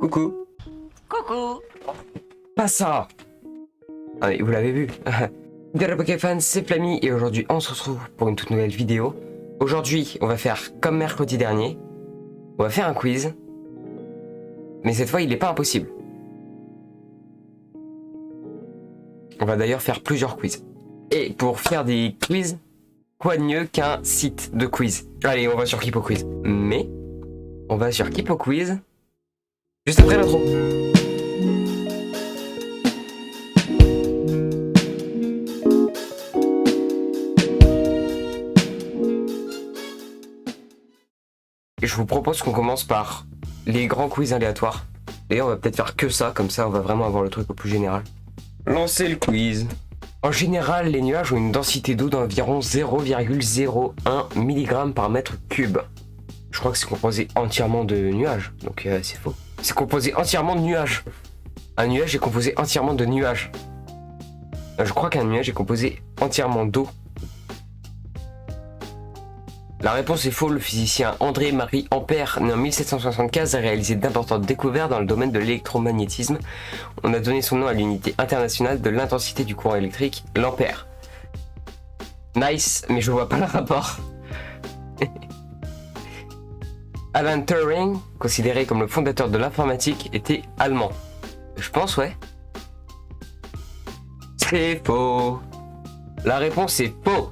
Coucou. Coucou. Pas ça. Ah mais vous l'avez vu. Hello Pokéfans, c'est Flammy et aujourd'hui on se retrouve pour une toute nouvelle vidéo. Aujourd'hui on va faire comme mercredi dernier. On va faire un quiz. Mais cette fois il n'est pas impossible. On va d'ailleurs faire plusieurs quiz. Et pour faire des quiz, quoi de mieux qu'un site de quiz? Allez, on va sur Kipo Quiz. Mais on va sur Kipo Quiz juste après l'intro. Et je vous propose qu'on commence par les grands quiz aléatoires. Et on va peut-être faire que ça, comme ça on va vraiment avoir le truc au plus général. Lancez le quiz. En général, les nuages ont une densité d'eau d'environ 0,01 mg par mètre cube. Je crois que c'est composé entièrement de nuages, donc c'est faux. C'est composé entièrement de nuages. Un nuage est composé entièrement de nuages. Je crois qu'un nuage est composé entièrement d'eau. La réponse est faux. Le physicien André-Marie Ampère, né en 1775, a réalisé d'importantes découvertes dans le domaine de l'électromagnétisme. On a donné son nom à l'unité internationale de l'intensité du courant électrique, l'ampère. Nice, mais je vois pas le rapport. Alan Turing, considéré comme le fondateur de l'informatique, était allemand. Je pense, ouais. C'est faux. La réponse est faux.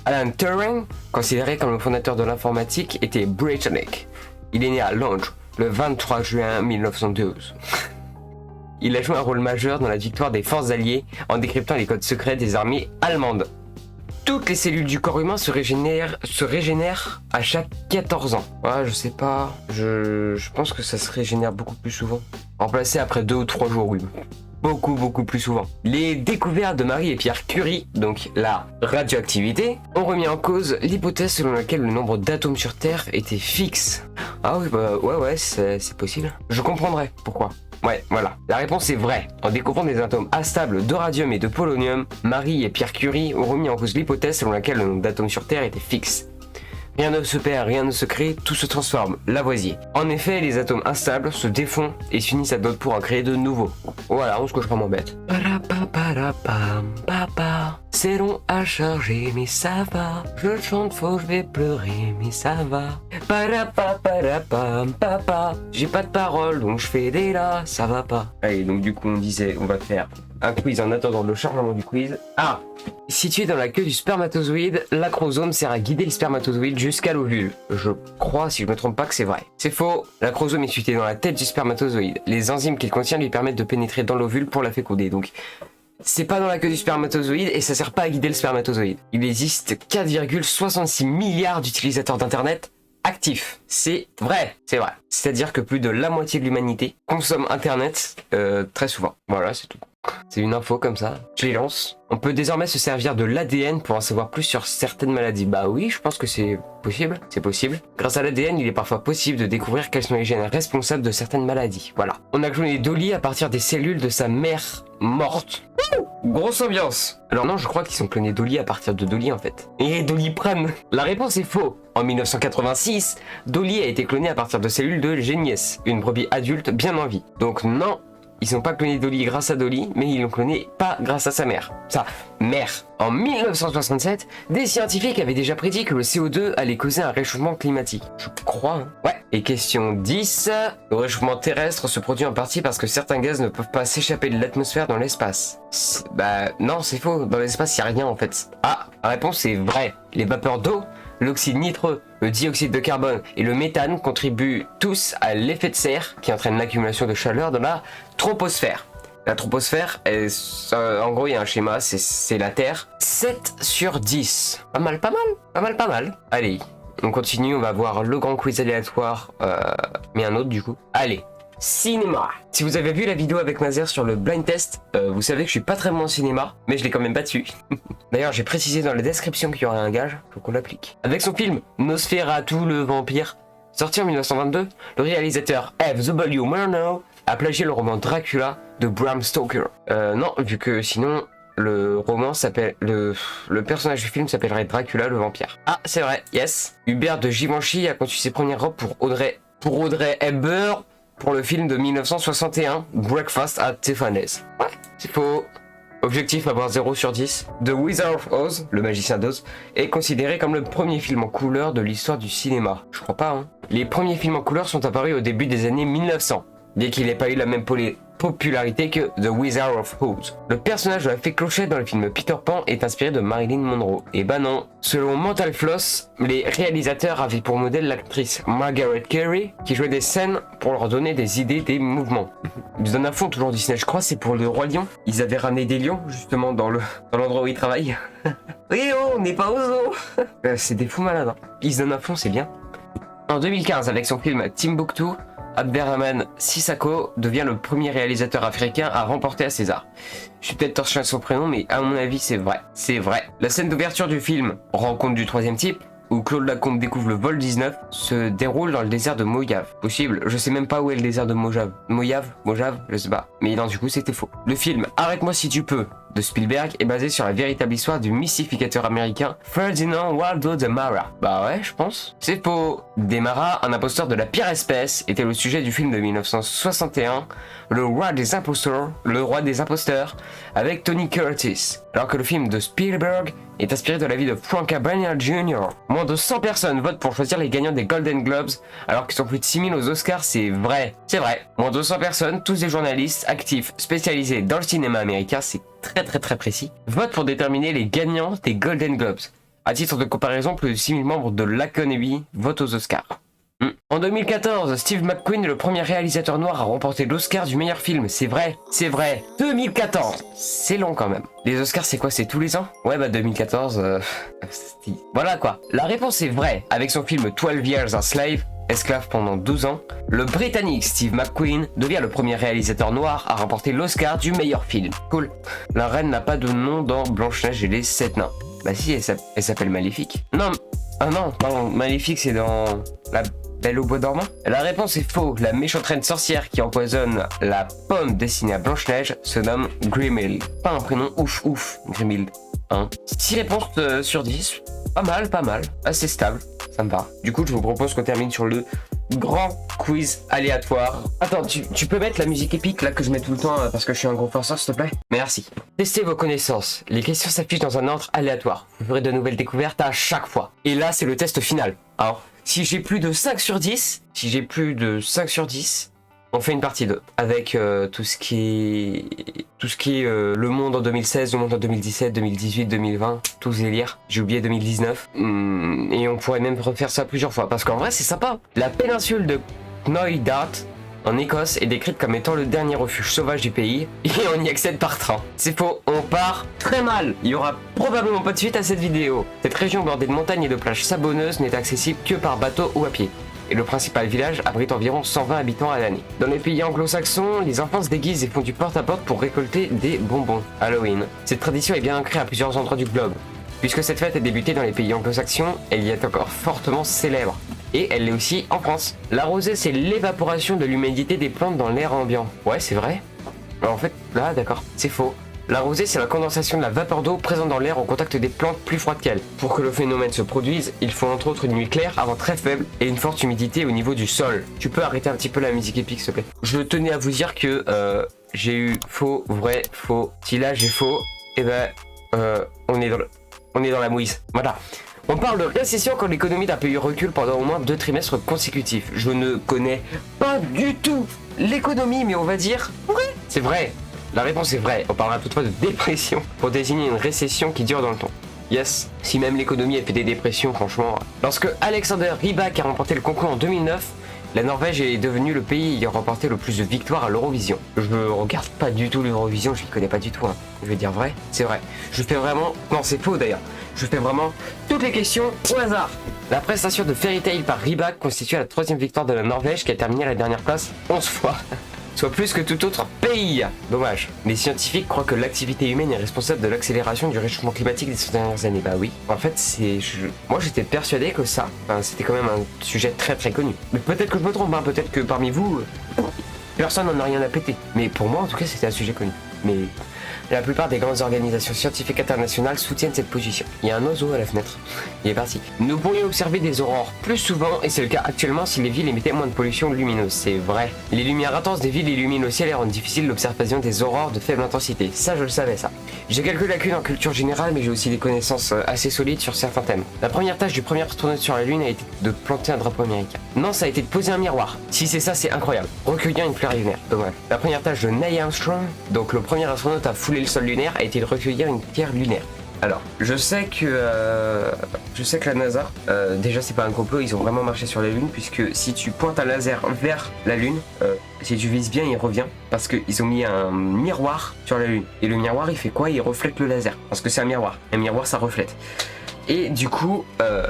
Alan Turing, considéré comme le fondateur de l'informatique, était britannique. Il est né à Londres le 23 juin 1912. Il a joué un rôle majeur dans la victoire des forces alliées en décryptant les codes secrets des armées allemandes. Toutes les cellules du corps humain se régénèrent à chaque 14 ans. Ouais, je sais pas. Je pense que ça se régénère beaucoup plus souvent. Remplacé après 2 ou 3 jours, oui. Beaucoup plus souvent. Les découvertes de Marie et Pierre Curie, donc la radioactivité, ont remis en cause l'hypothèse selon laquelle le nombre d'atomes sur Terre était fixe. Ah oui, bah ouais, c'est possible. Je comprendrai pourquoi. Ouais, voilà. La réponse est vraie. En découvrant des atomes instables de radium et de polonium, Marie et Pierre Curie ont remis en cause l'hypothèse selon laquelle le nombre d'atomes sur Terre était fixe. Rien ne se perd, rien ne se crée, tout se transforme. Lavoisier. En effet, les atomes instables se défont et s'unissent à d'autres pour en créer de nouveaux. Voilà, on se couche pas m'embête. C'est long à charger, mais ça va. Je chante faux, je vais pleurer, mais ça va. J'ai pas de parole, donc je fais des là, ça va pas. Allez, donc du coup, on disait, on va faire un quiz en attendant le chargement du quiz. Ah! Situé dans la queue du spermatozoïde, l'acrosome sert à guider le spermatozoïde jusqu'à l'ovule. Je crois, si je me trompe pas, que c'est vrai. C'est faux. L'acrosome est situé dans la tête du spermatozoïde. Les enzymes qu'il contient lui permettent de pénétrer dans l'ovule pour la féconder. Donc, c'est pas dans la queue du spermatozoïde et ça sert pas à guider le spermatozoïde. Il existe 4,66 milliards d'utilisateurs d'internet actifs. C'est vrai, c'est vrai. C'est-à-dire que plus de la moitié de l'humanité consomme internet très souvent. Voilà, c'est tout. C'est une info comme ça, je les lance. On peut désormais se servir de l'ADN pour en savoir plus sur certaines maladies. Bah oui, je pense que c'est possible, Grâce à l'ADN, il est parfois possible de découvrir quels sont les gènes responsables de certaines maladies. Voilà. On a cloné Dolly à partir des cellules de sa mère morte. Grosse ambiance. Alors non, je crois qu'ils sont clonés Dolly à partir de Dolly en fait. Et Doliprane. La réponse est faux. En 1986, Dolly a été clonée à partir de cellules de Géniès, une brebis adulte bien en vie. Donc non, ils n'ont pas cloné Dolly grâce à Dolly, mais ils l'ont cloné pas grâce à sa mère. Sa mère. En 1967, des scientifiques avaient déjà prédit que le CO2 allait causer un réchauffement climatique. Je crois, hein. Ouais. Et question 10. Le réchauffement terrestre se produit en partie parce que certains gaz ne peuvent pas s'échapper de l'atmosphère dans l'espace. Bah non, c'est faux. Dans l'espace, il n'y a rien en fait. Ah, la réponse est vraie. Les vapeurs d'eau, l'oxyde nitreux, le dioxyde de carbone et le méthane contribuent tous à l'effet de serre qui entraîne l'accumulation de chaleur dans la troposphère. La troposphère, en gros, il y a un schéma, c'est la Terre. 7 sur 10. Pas mal. Allez, on continue, on va voir le grand quiz aléatoire, mais un autre du coup. Allez, cinéma. Si vous avez vu la vidéo avec Mazer sur le blind test, vous savez que je suis pas très bon en cinéma, mais je l'ai quand même battu. D'ailleurs, j'ai précisé dans la description qu'il y aurait un gage, faut qu'on l'applique. Avec son film Nosferatu le vampire, sorti en 1922, le réalisateur F. W. Murnau a plagié le roman Dracula de Bram Stoker. Non, vu que sinon le roman s'appelle le personnage du film s'appellerait Dracula le vampire. Ah, c'est vrai, yes. Hubert de Givenchy a conçu ses premières robes pour Audrey Hepburn pour le film de 1961, Breakfast at Tiffany's. Ouais, c'est faux. Objectif avoir 0 sur 10. The Wizard of Oz, le magicien d'Oz, est considéré comme le premier film en couleur de l'histoire du cinéma. Je crois pas, hein. Les premiers films en couleur sont apparus au début des années 1900, bien qu'il n'ait pas eu la même popularité que The Wizard of Oz. Le personnage de la fée Clochette dans le film Peter Pan est inspiré de Marilyn Monroe. Et bah non. Selon Mental Floss, les réalisateurs avaient pour modèle l'actrice Margaret Kerry, qui jouait des scènes pour leur donner des idées, des mouvements. Ils donnent à fond toujours Disney, je crois, c'est pour le Roi Lion. Ils avaient ramené des lions, justement, dans l'endroit où ils travaillent. Oui, oh, on n'est pas aux zoo. C'est des fous malades, hein. Ils se donnent à fond, c'est bien. En 2015, avec son film Timbuktu, Abderrahmane Sissako devient le premier réalisateur africain à remporter un César. Je suis peut-être torché à son prénom, mais à mon avis, c'est vrai. C'est vrai. La scène d'ouverture du film Rencontre du troisième type, où Claude Lacombe découvre le vol 19, se déroule dans le désert de Mojave. Possible, je sais même pas où est le désert de Mojave. Mojave, je sais pas. Mais non, du coup, c'était faux. Le film Arrête-moi si tu peux de Spielberg est basé sur la véritable histoire du mystificateur américain Ferdinand Waldo de Mara. Bah ouais, je pense. C'est faux. Demara, un imposteur de la pire espèce, était le sujet du film de 1961, Le roi des imposteurs, avec Tony Curtis. Alors que le film de Spielberg est inspiré de la vie de Frank Abagnale Jr. Moins de 100 personnes votent pour choisir les gagnants des Golden Globes, alors qu'ils sont plus de 6000 aux Oscars, c'est vrai. C'est vrai. Moins de 100 personnes, tous des journalistes actifs spécialisés dans le cinéma américain, c'est très précis, votent pour déterminer les gagnants des Golden Globes. À titre de comparaison, plus de 6000 membres de l'Academy votent aux Oscars. En 2014, Steve McQueen est le premier réalisateur noir à remporter l'Oscar du meilleur film. C'est vrai, c'est vrai. 2014, c'est long quand même. Les Oscars, c'est quoi? C'est tous les ans? Ouais, bah 2014, voilà quoi. La réponse est vraie. Avec son film 12 Years a Slave, esclave pendant 12 ans, le Britannique Steve McQueen devient le premier réalisateur noir à remporter l'Oscar du meilleur film. Cool. La reine n'a pas de nom dans Blanche-Neige et les 7 nains. Bah si, elle s'appelle Maléfique. Non, ah non, pardon, Maléfique c'est dans la Belle au bois dormant. La réponse est faux. La méchante reine sorcière qui empoisonne la pomme destinée à Blanche-Neige se nomme Grimhild. Pas un prénom ouf, Grimhild. 6 réponses sur 10. Pas mal. Assez stable. Ça me va. Du coup, je vous propose qu'on termine sur le grand quiz aléatoire. Attends, tu peux mettre la musique épique là que je mets tout le temps parce que je suis un gros forceur, s'il te plaît? Merci. Testez vos connaissances. Les questions s'affichent dans un ordre aléatoire. Vous ferez de nouvelles découvertes à chaque fois. Et là, c'est le test final. Alors, si j'ai plus de 5 sur 10, on fait une partie 2 avec tout ce qui est le monde en 2016, le monde en 2017, 2018, 2020, tous les délires. J'ai oublié 2019. Et on pourrait même refaire ça plusieurs fois parce qu'en vrai c'est sympa. La péninsule de Knoydart en Écosse est décrite comme étant le dernier refuge sauvage du pays et on y accède par train. C'est faux, on part très mal. Il y aura probablement pas de suite à cette vidéo. Cette région bordée de montagnes et de plages sablonneuses n'est accessible que par bateau ou à pied. Et le principal village abrite environ 120 habitants à l'année. Dans les pays anglo-saxons, les enfants se déguisent et font du porte-à-porte pour récolter des bonbons. Halloween. Cette tradition est bien ancrée à plusieurs endroits du globe. Puisque cette fête a débuté dans les pays anglo-saxons, elle y est encore fortement célèbre. Et elle l'est aussi en France. La rosée, c'est l'évaporation de l'humidité des plantes dans l'air ambiant. Ouais, c'est vrai. Alors en fait, là, d'accord, c'est faux. La rosée, c'est la condensation de la vapeur d'eau présente dans l'air au contact des plantes plus froides qu'elles. Pour que le phénomène se produise, il faut entre autres une nuit claire, un vent très faible et une forte humidité au niveau du sol. Tu peux arrêter un petit peu la musique épique, s'il te plaît. Je tenais à vous dire que j'ai eu faux, vrai, faux. Si là j'ai faux, et on est dans la mouise. Voilà. On parle de récession quand l'économie d'un pays recule pendant au moins 2 trimestres consécutifs. Je ne connais pas du tout l'économie, mais on va dire vrai. C'est vrai. La réponse est vraie. On parlera toutefois de dépression pour désigner une récession qui dure dans le temps. Yes. Si même l'économie a fait des dépressions, franchement. Lorsque Alexander Rybak a remporté le concours en 2009, la Norvège est devenue le pays ayant remporté le plus de victoires à l'Eurovision. Je ne regarde pas du tout l'Eurovision, je ne connais pas du tout. Je vais dire vrai, c'est vrai. Je fais vraiment... Non, c'est faux d'ailleurs. Je fais vraiment toutes les questions au hasard. La prestation de Fairy Tail par Rybak constitue la 3e victoire de la Norvège qui a terminé à la dernière place 11 fois. Soit plus que tout autre pays. Dommage. Les scientifiques croient que l'activité humaine est responsable de l'accélération du réchauffement climatique des 100 dernières années. Bah oui. En fait, moi j'étais persuadé que ça, c'était quand même un sujet très connu. Mais peut-être que je me trompe, peut-être que parmi vous, personne n'en a rien à péter. Mais pour moi, en tout cas, c'était un sujet connu. Mais La plupart des grandes organisations scientifiques internationales soutiennent cette position. Il y a un oiseau à la fenêtre. Il est parti. Nous pourrions observer des aurores plus souvent, et c'est le cas actuellement si les villes émettaient moins de pollution lumineuse. C'est vrai. Les lumières intenses des villes illuminent le ciel et rendent difficile l'observation des aurores de faible intensité. Ça, je le savais, ça. J'ai quelques lacunes en culture générale, mais j'ai aussi des connaissances assez solides sur certains thèmes. La première tâche du premier astronaute sur la Lune a été de planter un drapeau américain. Non, ça a été de poser un miroir. Si c'est ça, c'est incroyable. Recueillir une fleur lunaire. Dommage. La première tâche de Neil Armstrong, donc le premier astronaute à fouler le sol lunaire, a été de recueillir une pierre lunaire. Alors, je sais que la NASA, déjà c'est pas un complot, ils ont vraiment marché sur la Lune, puisque si tu pointes un laser vers la Lune, si tu vises bien, il revient, parce qu'ils ont mis un miroir sur la Lune. Et le miroir, il fait quoi? Il reflète le laser, parce que c'est un miroir. Un miroir, ça reflète. Et du coup,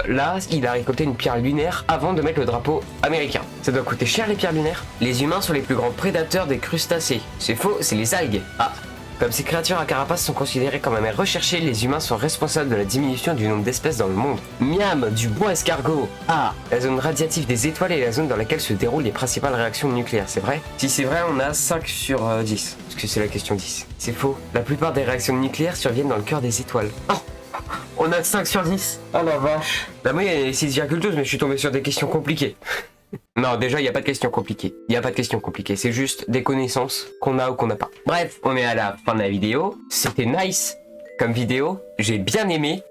là, il a récolté une pierre lunaire avant de mettre le drapeau américain. Ça doit coûter cher les pierres lunaires. Les humains sont les plus grands prédateurs des crustacés. C'est faux, c'est les algues. Ah. Comme ces créatures à carapace sont considérées comme un mets recherché, les humains sont responsables de la diminution du nombre d'espèces dans le monde. Miam, du bois escargot. Ah, la zone radiative des étoiles est la zone dans laquelle se déroulent les principales réactions nucléaires, c'est vrai? Si c'est vrai, on a 5 sur 10, parce que c'est la question 10. C'est faux. La plupart des réactions nucléaires surviennent dans le cœur des étoiles. Oh, on a 5 sur 10. Oh la vache. La moyenne est 6,12, mais je suis tombé sur des questions compliquées. Non, déjà, il n'y a pas de questions compliquées. Il n'y a pas de questions compliquées. C'est juste des connaissances qu'on a ou qu'on n'a pas. Bref, on est à la fin de la vidéo. C'était nice comme vidéo. J'ai bien aimé.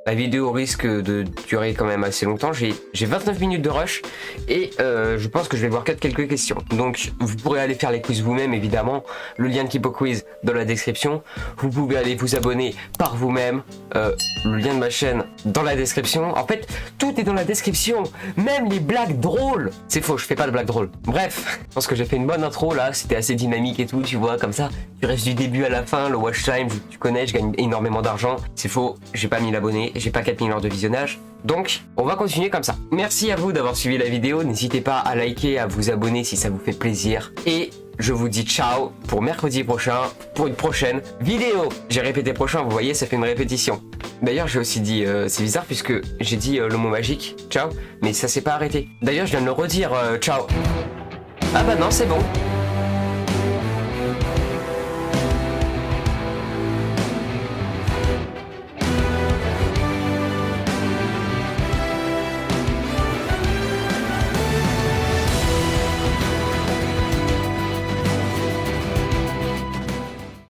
La vidéo risque de durer quand même assez longtemps. J'ai 29 minutes de rush et je pense que je vais voir quelques questions. Donc vous pourrez aller faire les quiz vous-même évidemment. Le lien de Kipo Quiz dans la description. Vous pouvez aller vous abonner par vous-même. Le lien de ma chaîne dans la description. En fait, tout est dans la description. Même les blagues drôles. C'est faux, je fais pas de blagues drôles. Bref, je pense que j'ai fait une bonne intro là. C'était assez dynamique et tout, tu vois, comme ça. Tu restes du début à la fin. Le watch time, tu connais, je gagne énormément d'argent. C'est faux, j'ai pas 1000 abonnés, j'ai pas 4000 heures de visionnage. Donc, on va continuer comme ça. Merci à vous d'avoir suivi la vidéo. N'hésitez pas à liker, à vous abonner si ça vous fait plaisir. Et je vous dis ciao pour mercredi prochain, pour une prochaine vidéo. J'ai répété prochain, vous voyez, ça fait une répétition. D'ailleurs, j'ai aussi dit, c'est bizarre puisque j'ai dit le mot magique, ciao, mais ça s'est pas arrêté. D'ailleurs, je viens de le redire, ciao. Ah bah non, c'est bon.